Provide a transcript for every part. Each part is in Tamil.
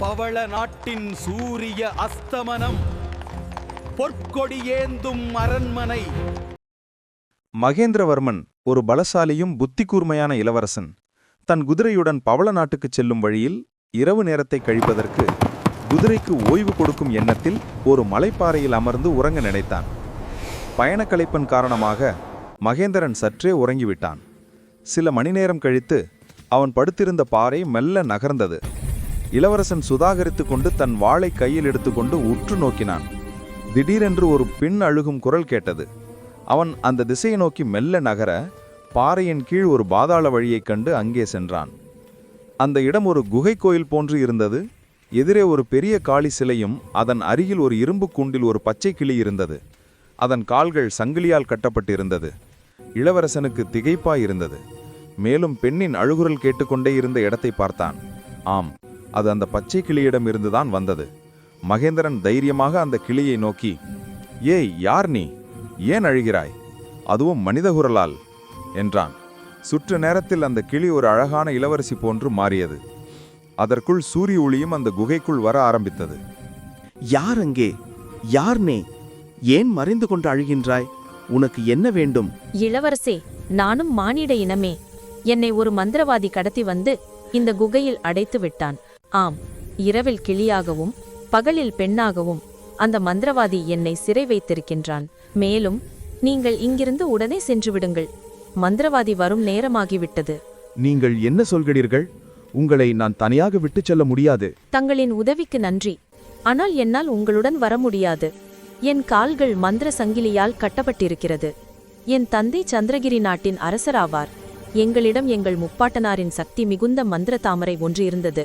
பவள நாட்டின் சூரிய அஸ்தமனம், பொற்கொடி ஏந்தும் அரண்மனை. மகேந்திரவர்மன் ஒரு பலசாலியும் புத்தி கூர்மையான இளவரசன். தன் குதிரையுடன் பவள நாட்டுக்குச் செல்லும் வழியில் இரவு நேரத்தை கழிப்பதற்கு குதிரைக்கு ஓய்வு கொடுக்கும் எண்ணத்தில் ஒரு மலைப்பாறையில் அமர்ந்து உறங்க நினைத்தான். பயணக்கலைப்பன் காரணமாக மகேந்திரன் சற்றே உறங்கிவிட்டான். சில மணி நேரம் கழித்து அவன் படுத்திருந்த பாறை மெல்ல நகர்ந்தது. இளவரசன் சுதாகரித்து கொண்டு தன் வாளை கையில் எடுத்துக்கொண்டு உற்று நோக்கினான். திடீரென்று ஒரு பெண் அழுகும் குரல் கேட்டது. அவன் அந்த திசையை நோக்கி மெல்ல நகர பாறையின் கீழ் ஒரு பாதாள வழியைக் கண்டு அங்கே சென்றான். அந்த இடம் ஒரு குகை கோயில் போன்று இருந்தது. எதிரே ஒரு பெரிய காளி சிலையும் அதன் அருகில் ஒரு இரும்பு கூண்டில் ஒரு பச்சை கிளி இருந்தது. அதன் கால்கள் சங்கிலியால் கட்டப்பட்டிருந்தது. இளவரசனுக்கு திகைப்பாயிருந்தது. மேலும் பெண்ணின் அழுகுரல் கேட்டுக்கொண்டே இருந்த இடத்தை பார்த்தான். ஆம், அது அந்த பச்சை கிளியிடம் இருந்துதான் வந்தது. மகேந்திரன் தைரியமாக அந்த கிளியை நோக்கி, ஏய், யார் நீ? ஏன் அழுகிறாய்? அதுவும் மனித குரலால் என்றான். சுற்று நேரத்தில் அந்த கிளி ஒரு அழகான இளவரசி போன்று மாறியது. அதற்குள் சூரிய ஒளியும் அந்த குகைக்குள் வர ஆரம்பித்தது. யார் அங்கே? யார் நீ? ஏன் மறைந்து கொண்டு அழுகின்றாய்? உனக்கு என்ன வேண்டும்? இளவரசே, நானும் மானிட இனமே. என்னை ஒரு மந்திரவாதி கடத்தி வந்து இந்த குகையில் அடைத்து விட்டான். ஆம், இரவில் கிளியாகவும் பகலில் பெண்ணாகவும் அந்த மந்திரவாதி என்னை சிறை வைத்திருக்கின்றான். மேலும் நீங்கள் இங்கிருந்து உடனே சென்று விடுங்கள். மந்திரவாதி வரும் நேரமாகிவிட்டது. நீங்கள் என்ன சொல்கிறீர்கள்? உங்களை நான் தனியாக விட்டுச் செல்ல முடியாது. தங்களின் உதவிக்கு நன்றி, ஆனால் என்னால் உங்களுடன் வர முடியாது. என் கால்கள் மந்திர சங்கிலியால் கட்டப்பட்டிருக்கிறது. என் தந்தை சந்திரகிரி நாட்டின் அரசராவார். எங்களிடம் எங்கள் முப்பாட்டனாரின் சக்தி மிகுந்த மந்திர தாமரை ஒன்று இருந்தது.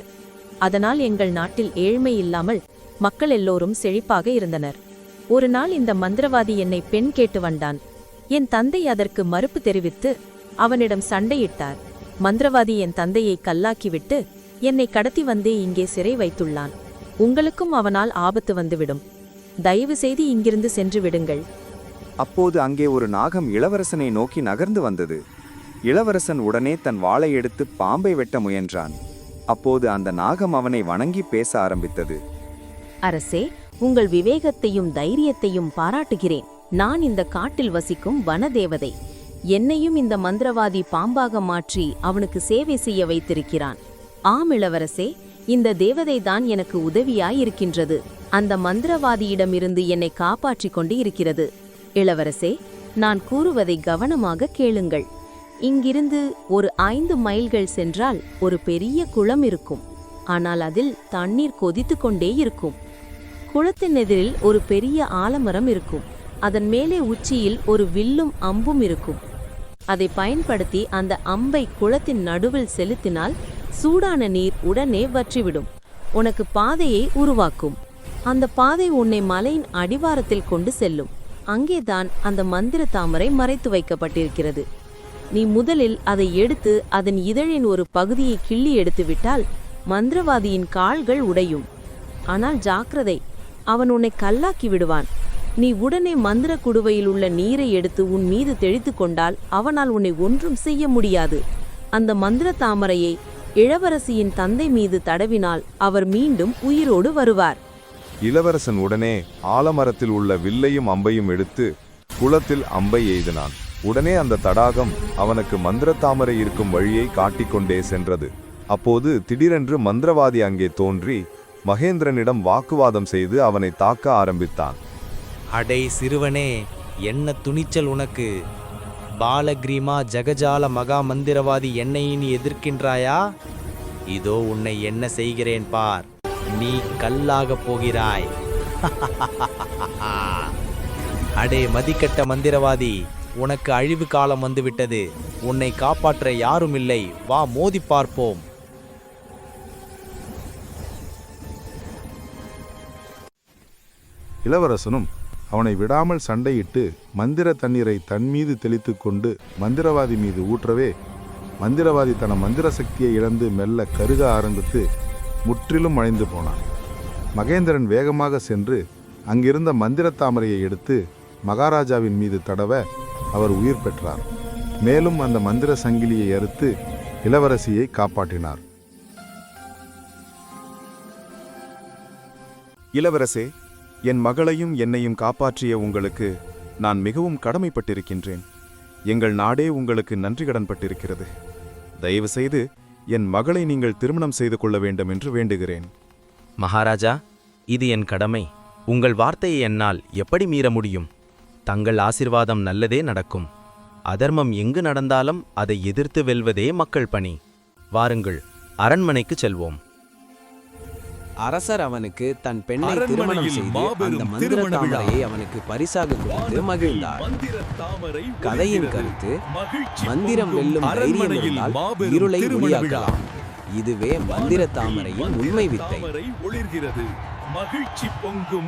அதனால் எங்கள் நாட்டில் ஏழ்மை இல்லாமல் மக்கள் எல்லோரும் செழிப்பாக இருந்தனர். ஒரு நாள் இந்த மந்திரவாதி என்னை பெண் கேட்டு வந்தான். என் தந்தை அதற்கு மறுப்பு தெரிவித்து அவனிடம் சண்டையிட்டார். மந்திரவாதி என் தந்தையை கல்லாக்கிவிட்டு என்னை கடத்தி வந்தே இங்கே சிறை வைத்துள்ளான். உங்களுக்கும் அவனால் ஆபத்து வந்துவிடும். தயவு செய்து இங்கிருந்து சென்று விடுங்கள். அப்போது அங்கே ஒரு நாகம் இளவரசனை நோக்கி நகர்ந்து வந்தது. இளவரசன் உடனே தன் வாளை எடுத்து பாம்பை வெட்ட முயன்றான். அப்போது அந்த நாகம் அவனை வணங்கி பேச ஆரம்பித்தது. அரசே, உங்கள் விவேகத்தையும் தைரியத்தையும் பாராட்டுகிறேன். நான் இந்த காட்டில் வசிக்கும் வனதேவதை. என்னையும் இந்த மந்திரவாதி பாம்பாக மாற்றி அவனுக்கு சேவை செய்ய வைத்திருக்கிறான். ஆம் இளவரசே, இந்த தேவதைதான் எனக்கு உதவியாயிருக்கின்றது. அந்த மந்திரவாதியிடமிருந்து என்னை காப்பாற்றிக் கொண்டு இருக்கிறது. இளவரசே, நான் கூறுவதை கவனமாக கேளுங்கள். இங்கிருந்து ஒரு 5 மைல்கள் சென்றால் ஒரு பெரிய குளம் இருக்கும். ஆனால் அதில் தண்ணீர் கொதித்து கொண்டே இருக்கும். குளத்தின் எதிரில் ஒரு பெரிய ஆலமரம் இருக்கும். அதன் மேலே உச்சியில் ஒரு வில்லும் அம்பும் இருக்கும். அதை பயன்படுத்தி அந்த அம்பை குளத்தின் நடுவில் செலுத்தினால் சூடான நீர் உடனே வற்றிவிடும். உனக்கு பாதையை உருவாக்கும். அந்த பாதை உன்னை மலையின் அடிவாரத்தில் கொண்டு செல்லும். அங்கேதான் அந்த மந்திர தாமரை மறைத்து வைக்கப்பட்டிருக்கிறது. நீ முதலில் அதை எடுத்து அதன் இதழின் ஒரு பகுதியை கிள்ளி எடுத்துவிட்டால் மந்திரவாதியின் கால்கள் உடையும். ஆனால் ஜாக்கிரதை, அவன் உன்னை கல்லாக்கி விடுவான். நீ உடனே மந்திர குடுவையில் உள்ள நீரை எடுத்து உன் மீது தெளித்து கொண்டால் அவனால் உன்னை ஒன்றும் செய்ய முடியாது. அந்த மந்திர தாமரையை இளவரசியின் தந்தை மீது தடவினால் அவர் மீண்டும் உயிரோடு வருவார். இளவரசன் உடனே ஆலமரத்தில் உள்ள வில்லையும் அம்பையும் எடுத்து குளத்தில் அம்பை எய்தினான். உடனே அந்த தடாகம் அவனுக்கு மந்திர தாமரை இருக்கும் வழியை காட்டிக்கொண்டே சென்றது. அப்போது திடீரென்று மந்திரவாதி அங்கே தோன்றி மகேந்திரனிடம் வாக்குவாதம் செய்து அவனை தாக்க ஆரம்பித்தான். அடை சிறுவனே, என்ன துணிச்சல் உனக்கு? பாலகிரீமா ஜகஜால மகா மந்திரவாதி என்னை நீ எதிர்க்கின்றாயா? இதோ உன்னை என்ன செய்கிறேன் பார். நீ கல்லாக போகிறாய். அடே மதிக்கட்ட மந்திரவாதி, உனக்கு அழிவு காலம் வந்துவிட்டது. உன்னை காப்பாற்ற யாரும் இல்லை. வா, மோதி பார்ப்போம். இளவரசனும் அவனை விடாமல் சண்டையிட்டு மந்திர தண்ணீரை தன் மீது தெளித்து கொண்டு மந்திரவாதி மீது ஊற்றவே மந்திரவாதி தன மந்திர சக்தியை இழந்து மெல்ல கருக ஆரம்பித்து முற்றிலும் அழிந்து போனான். மகேந்திரன் வேகமாக சென்று அங்கிருந்த மந்திர தாமரையை எடுத்து மகாராஜாவின் மீது தடவ அவர் உயிர் பெற்றார். மேலும் அந்த மந்திர சங்கிலியை அறுத்து இளவரசியை காப்பாற்றினார். இளவரசே, என் மகளையும் என்னையும் காப்பாற்றிய உங்களுக்கு நான் மிகவும் கடமைப்பட்டிருக்கின்றேன். எங்கள் நாடே உங்களுக்கு நன்றி கடன்பட்டிருக்கிறது. தயவு செய்து என் மகளை நீங்கள் திருமணம் செய்து கொள்ள வேண்டும் என்று வேண்டுகிறேன். மகாராஜா, இது என் கடமை. உங்கள் வார்த்தையை என்னால் எப்படி மீற முடியும்? தங்கள் ஆசிர்வாதம் நல்லதே நடக்கும். அதர்மம் எங்கு நடந்தாலும் அதை எதிர்த்து வெல்வதே மக்கள் பணி. வாருங்கள், அரண்மனைக்கு செல்வோம். அரசர் அவனுக்கு தன் பெண்ணை அரண்மனையில் திருமணம் செய்து மாபெரும் அந்த மந்திர திருமண விழா. தாமரையை அவனுக்கு பரிசாக கொடுத்து மகிழ்ந்தார். கதையின் கருத்து: மந்திரம் வெல்லும் தைரியம் இருந்தால் இருளை ஒளியாக்கலாம். இதுவே மந்திர தாமரையின் உண்மை வித்தை. ஒளிர்கிறது, மகிழ்ச்சி பொங்கும்.